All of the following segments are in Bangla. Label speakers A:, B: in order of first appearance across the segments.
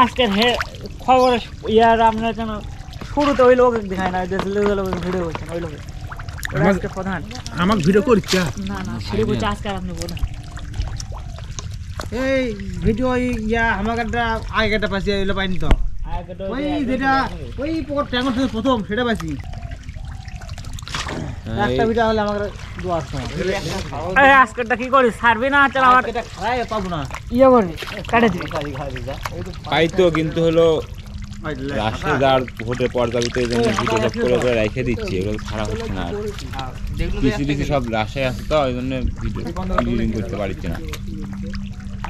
A: আজকের খবর ইয়ার আপনার কেন শুরুতে ওই লোক দেখায় না ভিডিও করছেন ওই লোকে আজকে প্রধান
B: আমাকে ভিডিও করছে
A: না না শুরু করছে আজকে আপনি প্রধান
B: এই ভিডিও ইয়া আমাকে আগেটা পাইছি এগুলো পাইনি তো ওই যেটা ওই পকেট ট্যাঙ্গর থেকে প্রথম সেটা পাইছি একটা ভিডিও হলে আমাকে দোয়া আছে
A: আজকেরটা কি করিস ছাড়বি না চল আমার
B: এটা খাই পাবো না
A: ইয়ে করবি কাটে দিবি
C: পাই তো কিন্তু হলো রাষ্ট্রে যার ভোটের পর যাবি তো এই জন্য ভিডিও সব করে রেখে দিচ্ছি এগুলো ছাড়া হচ্ছে না কিছু কিছু সব রাশায় আছে তো ওই জন্য ভিডিও এডিটিং করতে পারছি না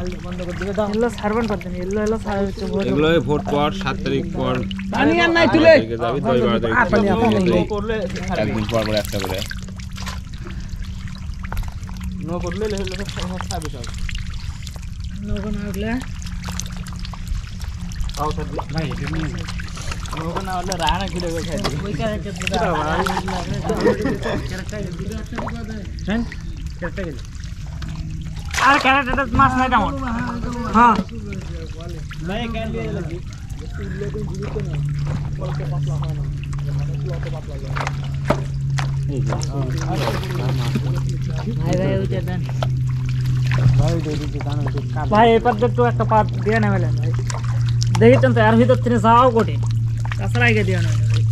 A: এগুলো সার্ভেন্ট করতেন
C: এগুলো ভোট পর 7 তারিখ পর
B: পানি আর নাই তুলে
C: যাবি 10-12 তারিখ একদিন পর পর একটা করে
B: নো করলে লেলে সব খাবে সব
A: নগো না উঠলে
B: আও স্যার ভাই এটা নিয়ে নগো না হলে রানা ঘুরে গেছে
A: ওই কারণে
B: হ্যাঁ কেটে গেল
A: আর ক্যারেক্টারটা মাছ নাই কেমন হ্যাঁ
B: নাই কেন দিয়ে লাগি
A: ভাই এবার তো একটা পাত দিয়ে নেবেন ভাই দেখিতেন তো এর ভিতর থেকে যাওয়াও কঠিন তাছাড়া আগে দিয়ে নেবেন ভাই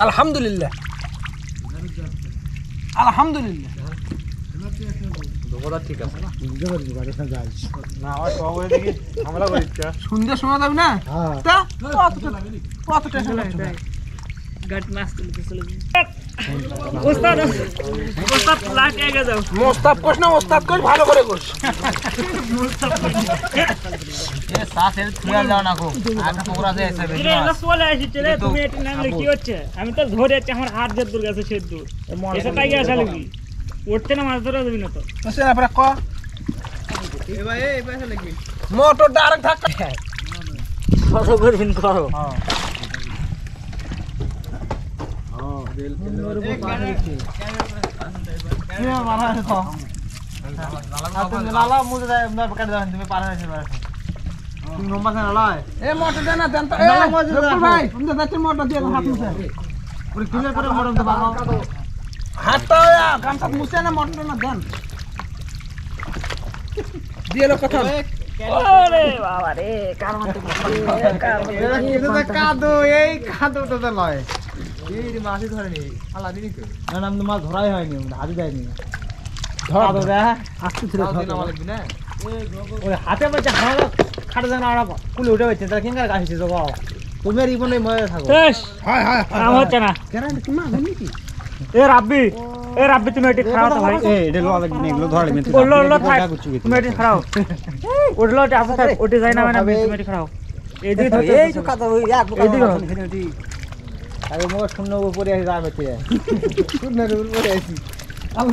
B: আলহামদুলিল্লাহ আলহামদুলিল্লাহ ঠিক আছে সন্ধ্যা সময় যাবে না কত টেনশন লাগবে
A: গাট মাছ তুলতে চলে ওস্তাদ ওস্তাদ লাট আগে যাও
B: মোস্তাব কোশ না ওস্তাদ কোশ ভালো করে কোশ এ সাথে থুয়া যাও না গো আগে তোরা যে এসে বেশি
A: রে না চলে আসিছে রে তুমি এটা নামলে কি হচ্ছে আমি তো ধরে যাচ্ছি আমার হাত যে দূর গেছে সে দূর এসে তাই আসা লাগবি উঠতে না মাছ ধরা যাবি না তো
B: বসে না পরে ক এ ভাই এই পয়সা লাগবে মোটর ডাইরেক্ট থাক
A: কত করবেন করো
B: হ্যাঁ লালা মুজে যায় আমরা কাট দাও তুমি পার হয়েছে তুমি নম্বর না লয় এ মোটর দেনা দেন তো এ ভাই তুমি যাচ্ছে মোটর দিয়ে হাত মুছে পুরো ক্লিয়ার করে মোটর দে বাবা হাতটা গামছা মুছে না মোটর না দেন দিয়ে লো কথা
A: ওরে বাবা রে কার মত
B: কাদো এই কাদোটা তো লয় এই মাছই ধরেনি আলা দিনি তো না নাম তো মাছ ধরাই হয়নি হাতে যায়নি ধর দে আস্তে ধরে ধর লাগবে না ওই হাতে বলছে হাওয়া খাড়া জানা আর কুলে উঠে গেছে তাহলে কিংকার গাইছে তো বাবা তুমি আর ইবনে মরে থাকো
A: বেশ
B: হায় হায়
A: কাম হচ্ছে না
B: গ্যারান্টি কি মা জানি কি
A: এ রাব্বি তুমি এটি খাও তো ভাই
B: এ এটা লো লাগবে না এগুলো ধরে মেতে
A: ওলো থাক তুমি এটি খাও ওডলো আপনি থাক ওটি যাই না মানে তুমি এটি খাও এদিকে তো
B: এই তো কাদা ওই এক
A: এদিকে
B: আরে মোর শূন্য উপরে আসি যাবে তে শূন্যের উপরে আসি আমি